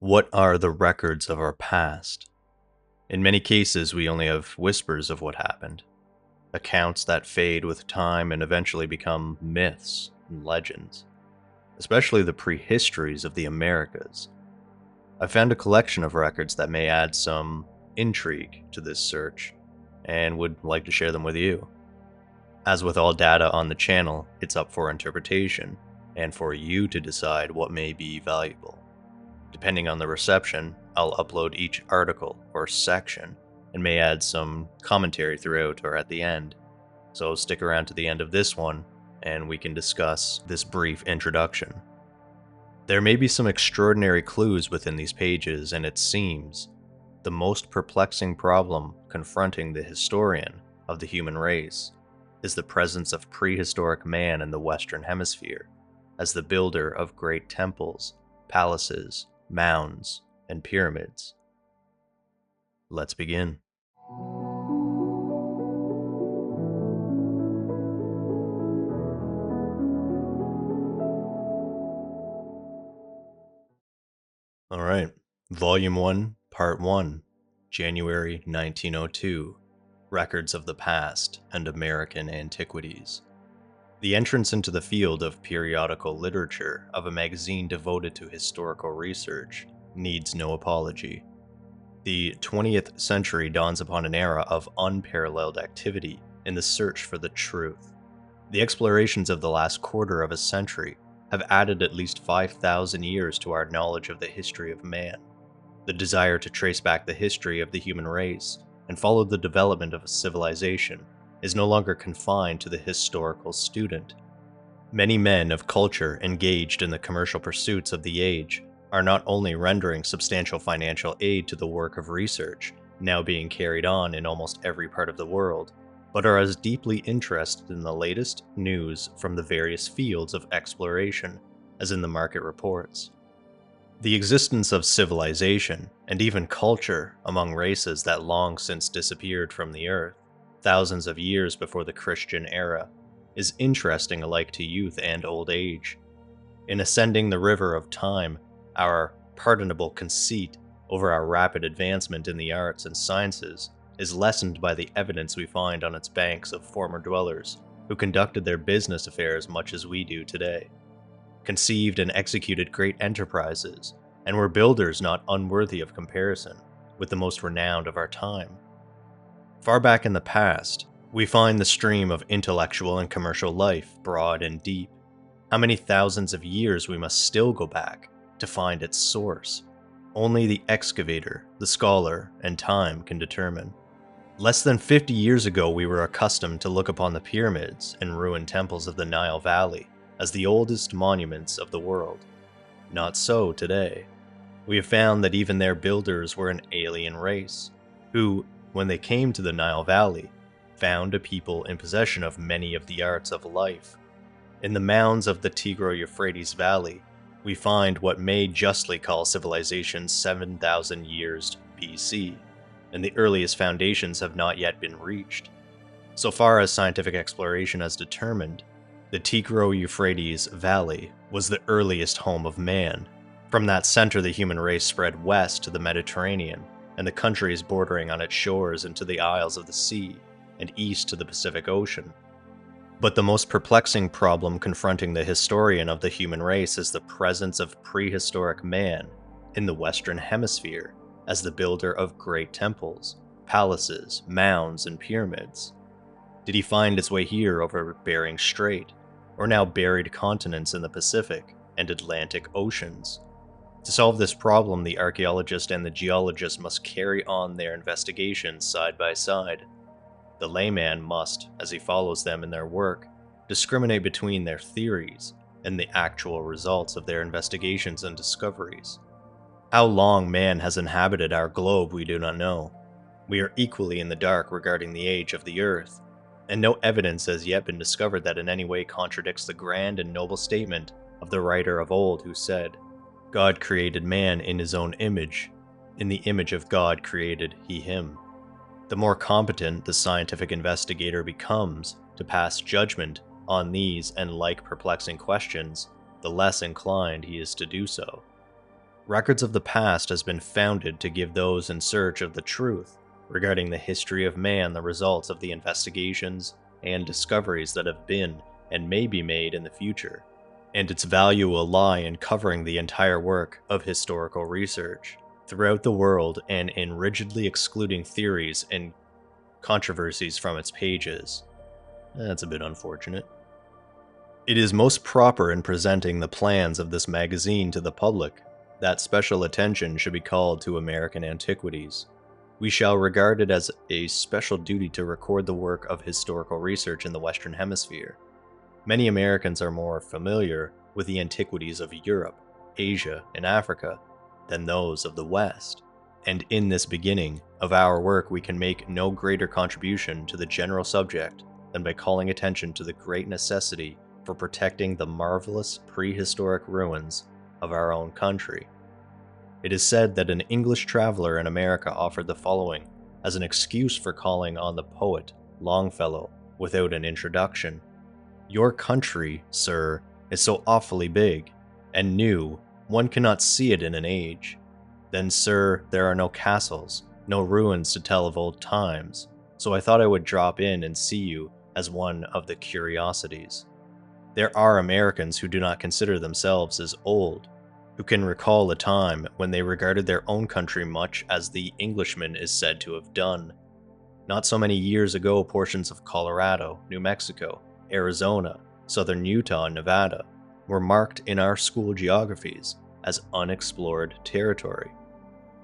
What are the records of our past? In many cases, we only have whispers of what happened, accounts that fade with time and eventually become myths and legends, especially the prehistories of the Americas. I found a collection of records that may add some intrigue to this search and would like to share them with you. As with all data on the channel, it's up for interpretation and for you to decide what may be valuable. Depending on the reception, I'll upload each article or section and may add some commentary throughout or at the end. So stick around to the end of this one and we can discuss this brief introduction. There may be some extraordinary clues within these pages, and it seems the most perplexing problem confronting the historian of the human race is the presence of prehistoric man in the Western Hemisphere as the builder of great temples, palaces, mounds, and pyramids. Let's begin. Alright, Volume 1, Part 1, January 1902, Records of the Past and American Antiquities. The entrance into the field of periodical literature of a magazine devoted to historical research needs no apology. The 20th century dawns upon an era of unparalleled activity in the search for the truth. The explorations of the last quarter of a century have added at least 5,000 years to our knowledge of the history of man. The desire to trace back the history of the human race and follow the development of a civilization is no longer confined to the historical student. Many men of culture engaged in the commercial pursuits of the age are not only rendering substantial financial aid to the work of research, now being carried on in almost every part of the world, but are as deeply interested in the latest news from the various fields of exploration as in the market reports. The existence of civilization, and even culture, among races that long since disappeared from the earth, thousands of years before the Christian era, is interesting alike to youth and old age. In ascending the river of time, our pardonable conceit over our rapid advancement in the arts and sciences is lessened by the evidence we find on its banks of former dwellers who conducted their business affairs much as we do today, conceived and executed great enterprises, and were builders not unworthy of comparison with the most renowned of our time. Far back in the past, we find the stream of intellectual and commercial life broad and deep. How many thousands of years we must still go back to find its source? Only the excavator, the scholar, and time can determine. Less than 50 years ago, we were accustomed to look upon the pyramids and ruined temples of the Nile Valley as the oldest monuments of the world. Not so today. We have found that even their builders were an alien race, who, when they came to the Nile Valley, found a people in possession of many of the arts of life. In the mounds of the Tigro-Euphrates Valley, we find what may justly call civilization 7,000 years BC, and the earliest foundations have not yet been reached. So far as scientific exploration has determined, the Tigro-Euphrates Valley was the earliest home of man. From that center, the human race spread west to the Mediterranean and the countries bordering on its shores into the isles of the sea, and east to the Pacific Ocean. But the most perplexing problem confronting the historian of the human race is the presence of prehistoric man in the Western Hemisphere as the builder of great temples, palaces, mounds, and pyramids. Did he find his way here over Bering Strait, or now buried continents in the Pacific and Atlantic Oceans? To solve this problem, the archaeologist and the geologist must carry on their investigations side by side. The layman must, as he follows them in their work, discriminate between their theories and the actual results of their investigations and discoveries. How long man has inhabited our globe we do not know. We are equally in the dark regarding the age of the Earth, and no evidence has yet been discovered that in any way contradicts the grand and noble statement of the writer of old who said, "God created man in his own image. In the image of God created he him." The more competent the scientific investigator becomes to pass judgment on these and like perplexing questions, the less inclined he is to do so. Records of the Past has been founded to give those in search of the truth regarding the history of man the results of the investigations and discoveries that have been and may be made in the future, and its value will lie in covering the entire work of historical research throughout the world and in rigidly excluding theories and controversies from its pages. That's a bit unfortunate. It is most proper in presenting the plans of this magazine to the public that special attention should be called to American antiquities. We shall regard it as a special duty to record the work of historical research in the Western Hemisphere. Many Americans are more familiar with the antiquities of Europe, Asia, and Africa than those of the West, and in this beginning of our work we can make no greater contribution to the general subject than by calling attention to the great necessity for protecting the marvelous prehistoric ruins of our own country. It is said that an English traveler in America offered the following as an excuse for calling on the poet Longfellow without an introduction. "Your country, sir, is so awfully big and new, one cannot see it in an age. Then, sir, there are no castles, no ruins to tell of old times, so I thought I would drop in and see you as one of the curiosities. There are Americans who do not consider themselves as old, who can recall a time when they regarded their own country much as the Englishman is said to have done. Not so many years ago, portions of Colorado, New Mexico, Arizona, southern Utah, and Nevada were marked in our school geographies as unexplored territory.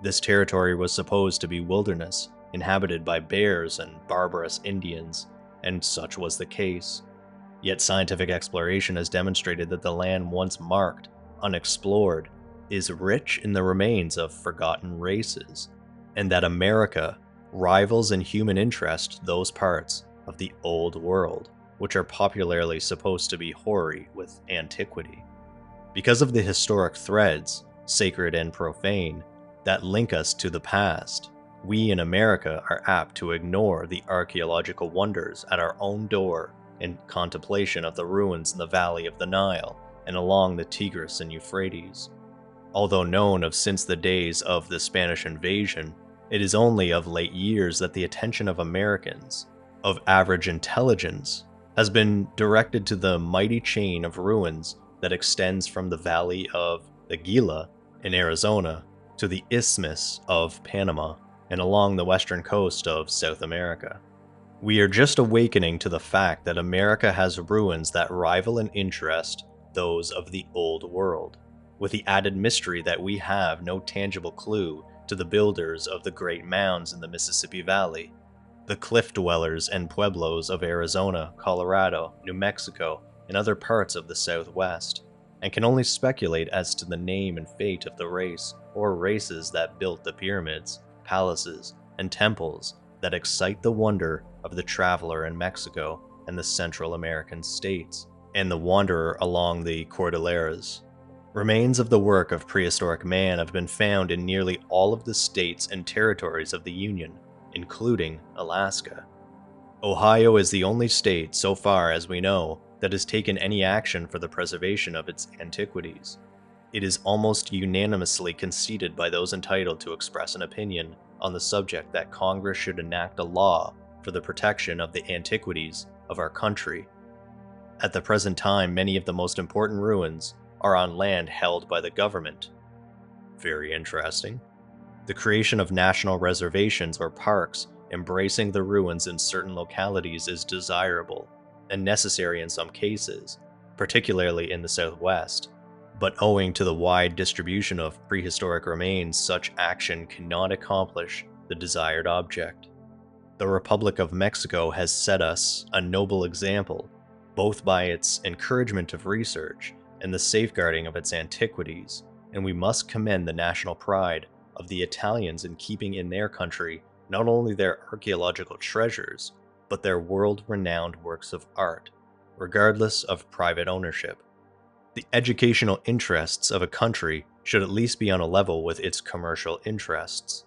This territory was supposed to be wilderness, inhabited by bears and barbarous Indians, and such was the case. Yet scientific exploration has demonstrated that the land once marked, unexplored, is rich in the remains of forgotten races, and that America rivals in human interest those parts of the Old World which are popularly supposed to be hoary with antiquity. Because of the historic threads, sacred and profane, that link us to the past, we in America are apt to ignore the archaeological wonders at our own door in contemplation of the ruins in the valley of the Nile and along the Tigris and Euphrates. Although known of since the days of the Spanish invasion, it is only of late years that the attention of Americans, of average intelligence, has been directed to the mighty chain of ruins that extends from the valley of the Gila in Arizona to the Isthmus of Panama and along the western coast of South America. We are just awakening to the fact that America has ruins that rival in interest those of the Old World, with the added mystery that we have no tangible clue to the builders of the great mounds in the Mississippi Valley, the cliff dwellers and pueblos of Arizona, Colorado, New Mexico, and other parts of the Southwest, and can only speculate as to the name and fate of the race or races that built the pyramids, palaces, and temples that excite the wonder of the traveler in Mexico and the Central American states, and the wanderer along the Cordilleras. Remains of the work of prehistoric man have been found in nearly all of the states and territories of the Union, including Alaska. Ohio is the only state, so far as we know, that has taken any action for the preservation of its antiquities. It is almost unanimously conceded by those entitled to express an opinion on the subject that Congress should enact a law for the protection of the antiquities of our country. At the present time, many of the most important ruins are on land held by the government. Very interesting. The creation of national reservations or parks embracing the ruins in certain localities is desirable and necessary in some cases, particularly in the Southwest. But owing to the wide distribution of prehistoric remains, such action cannot accomplish the desired object. The Republic of Mexico has set us a noble example, both by its encouragement of research and the safeguarding of its antiquities, and we must commend the national pride of the Italians in keeping in their country not only their archaeological treasures, but their world-renowned works of art, regardless of private ownership. The educational interests of a country should at least be on a level with its commercial interests.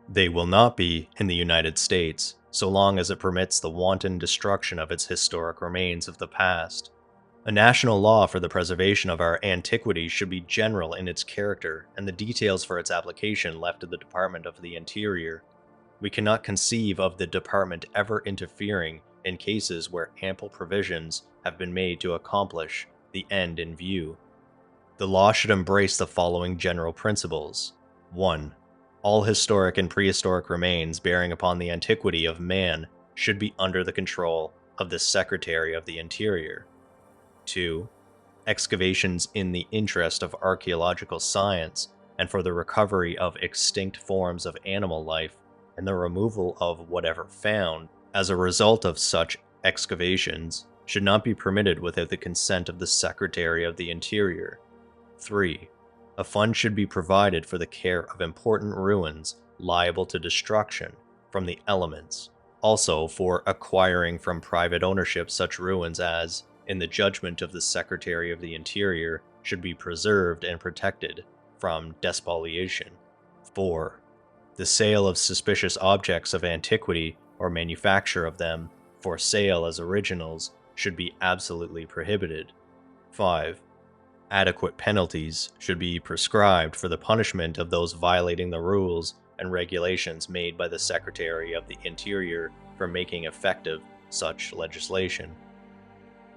They will not be in the United States, so long as it permits the wanton destruction of its historic remains of the past. A national law for the preservation of our antiquities should be general in its character, and the details for its application left to the Department of the Interior. We cannot conceive of the department ever interfering in cases where ample provisions have been made to accomplish the end in view. The law should embrace the following general principles. 1. All historic and prehistoric remains bearing upon the antiquity of man should be under the control of the Secretary of the Interior. 2. Excavations in the interest of archaeological science and for the recovery of extinct forms of animal life and the removal of whatever found as a result of such excavations should not be permitted without the consent of the Secretary of the Interior. 3. A fund should be provided for the care of important ruins liable to destruction from the elements, also for acquiring from private ownership such ruins as, in the judgment of the Secretary of the Interior, should be preserved and protected from despoliation. 4. The sale of suspicious objects of antiquity or manufacture of them for sale as originals should be absolutely prohibited. 5. Adequate penalties should be prescribed for the punishment of those violating the rules and regulations made by the Secretary of the Interior for making effective such legislation.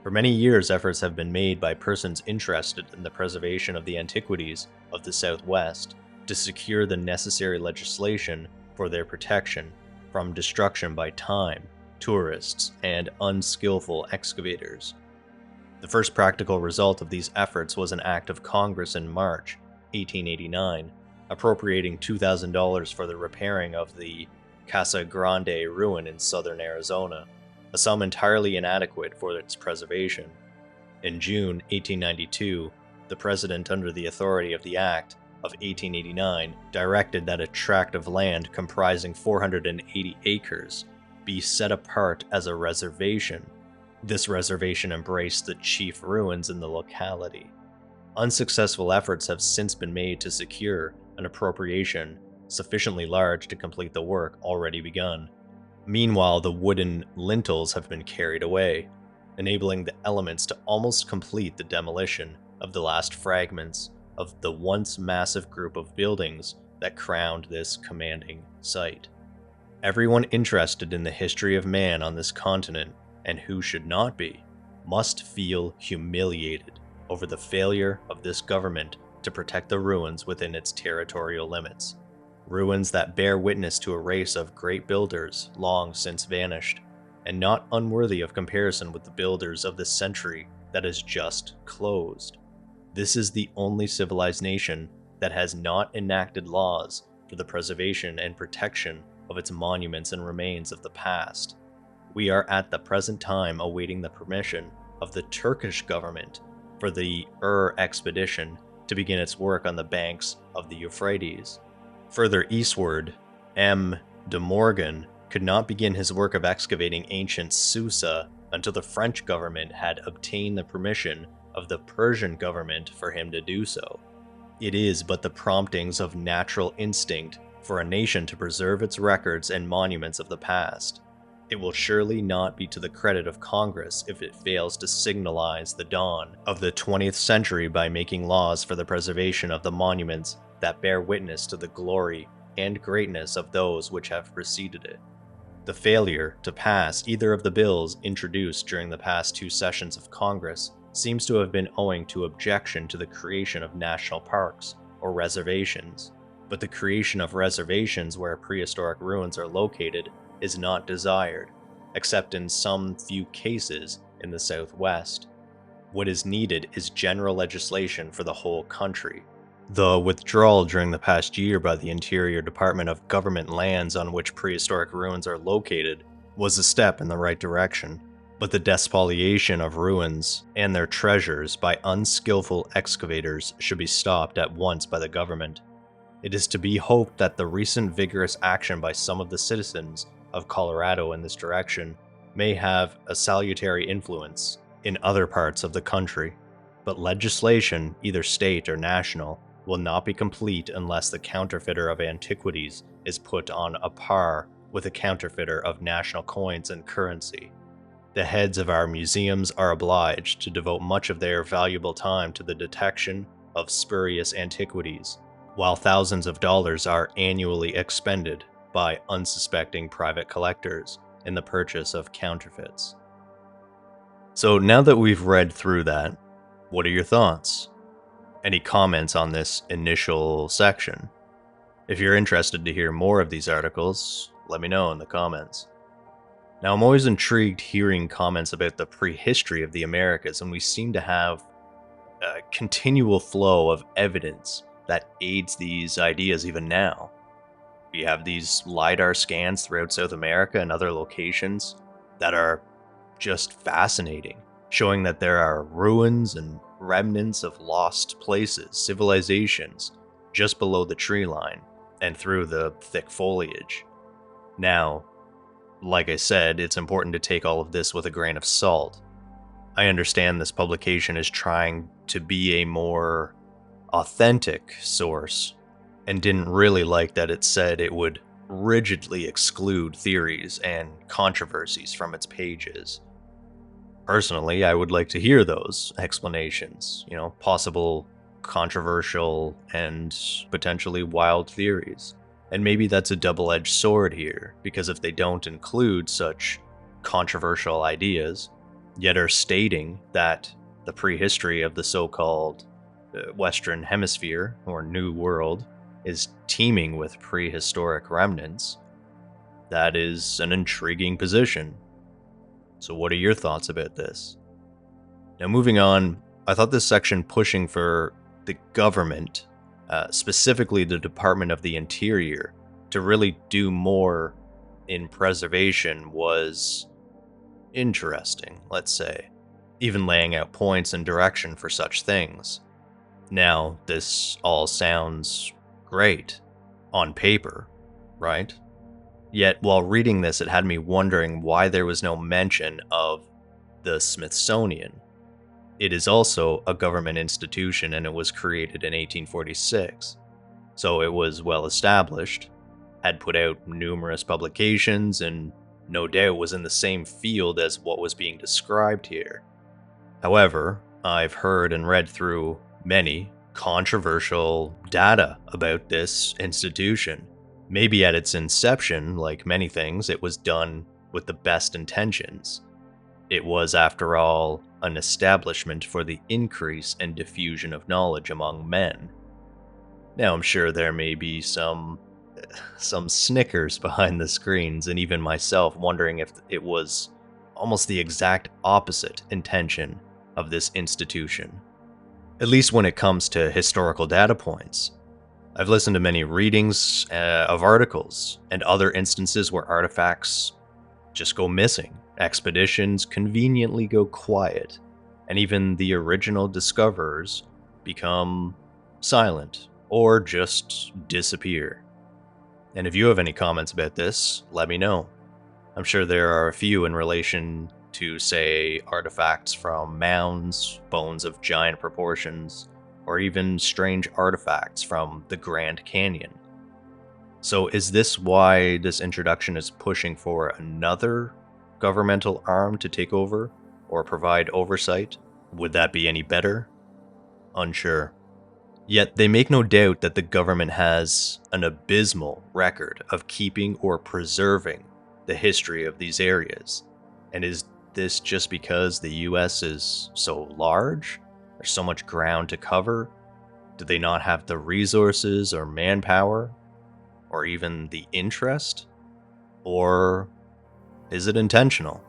For many years, efforts have been made by persons interested in the preservation of the antiquities of the Southwest to secure the necessary legislation for their protection from destruction by time, tourists, and unskillful excavators. The first practical result of these efforts was an act of Congress in March 1889, appropriating $2,000 for the repairing of the Casa Grande ruin in southern Arizona, a sum entirely inadequate for its preservation. In June 1892, the President, under the authority of the Act of 1889, directed that a tract of land comprising 480 acres be set apart as a reservation. This reservation embraced the chief ruins in the locality. Unsuccessful efforts have since been made to secure an appropriation sufficiently large to complete the work already begun. Meanwhile, the wooden lintels have been carried away, enabling the elements to almost complete the demolition of the last fragments of the once massive group of buildings that crowned this commanding site. Everyone interested in the history of man on this continent, and who should not be, must feel humiliated over the failure of this government to protect the ruins within its territorial limits. Ruins that bear witness to a race of great builders long since vanished, and not unworthy of comparison with the builders of the century that is just closed. This is the only civilized nation that has not enacted laws for the preservation and protection of its monuments and remains of the past. We are at the present time awaiting the permission of the Turkish government for the expedition to begin its work on the banks of the Euphrates. Further eastward, M. de Morgan could not begin his work of excavating ancient Susa until the French government had obtained the permission of the Persian government for him to do so. It is but the promptings of natural instinct for a nation to preserve its records and monuments of the past. It will surely not be to the credit of Congress if it fails to signalize the dawn of the 20th century by making laws for the preservation of the monuments that bear witness to the glory and greatness of those which have preceded it. The failure to pass either of the bills introduced during the past two sessions of Congress seems to have been owing to objection to the creation of national parks or reservations, but the creation of reservations where prehistoric ruins are located is not desired, except in some few cases in the Southwest. What is needed is general legislation for the whole country. The withdrawal during the past year by the Interior Department of government lands on which prehistoric ruins are located was a step in the right direction, but the despoliation of ruins and their treasures by unskillful excavators should be stopped at once by the government. It is to be hoped that the recent vigorous action by some of the citizens of Colorado in this direction may have a salutary influence in other parts of the country, but legislation, either state or national, will not be complete unless the counterfeiter of antiquities is put on a par with the counterfeiter of national coins and currency. the heads of our museums are obliged to devote much of their valuable time to the detection of spurious antiquities, while thousands of dollars are annually expended by unsuspecting private collectors in the purchase of counterfeits. So now that we've read through that, what are your thoughts? Any comments on this initial section? If you're interested to hear more of these articles, let me know in the comments. Now, I'm always intrigued hearing comments about the prehistory of the Americas, and we seem to have a continual flow of evidence that aids these ideas even now. We have these LiDAR scans throughout South America and other locations that are just fascinating, showing that there are ruins and remnants of lost places, civilizations, just below the tree line and through the thick foliage. Now, like I said, it's important to take all of this with a grain of salt. I understand this publication is trying to be a more authentic source, and didn't really like that it said it would rigidly exclude theories and controversies from its pages. Personally, I would like to hear those explanations, possible controversial and potentially wild theories. And maybe that's a double-edged sword here, because if they don't include such controversial ideas, yet are stating that the prehistory of the so-called Western Hemisphere, or New World, is teeming with prehistoric remnants, that is an intriguing position. So what are your thoughts about this? Now moving on, I thought this section pushing for the government, specifically the Department of the Interior, to really do more in preservation was interesting, let's say, even laying out points and direction for such things. Now, this all sounds great on paper, right? Yet, while reading this, it had me wondering why there was no mention of the Smithsonian. It is also a government institution, and it was created in 1846. So it was well established, had put out numerous publications, and no doubt was in the same field as what was being described here. However, I've heard and read through many controversial data about this institution. Maybe at its inception, like many things, it was done with the best intentions. It was, after all, an establishment for the increase and diffusion of knowledge among men. Now, I'm sure there may be some snickers behind the screens, and even myself wondering if it was almost the exact opposite intention of this institution. At least when it comes to historical data points. I've listened to many readings of articles and other instances where artifacts just go missing. Expeditions conveniently go quiet, and even the original discoverers become silent or just disappear. And if you have any comments about this, let me know. I'm sure there are a few in relation to, say, artifacts from mounds, bones of giant proportions, or even strange artifacts from the Grand Canyon. So is this why this introduction is pushing for another governmental arm to take over or provide oversight? Would that be any better? Unsure. Yet they make no doubt that the government has an abysmal record of keeping or preserving the history of these areas. And is this just because the US is so large? There's so much ground to cover? Do they not have the resources or manpower? Or even the interest? Or is it intentional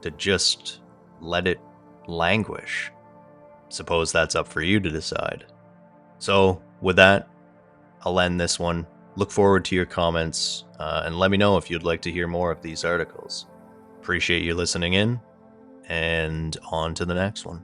to just let it languish? Suppose that's up for you to decide. So, with that, I'll end this one. Look forward to your comments, and let me know if you'd like to hear more of these articles. Appreciate you listening in, and on to the next one.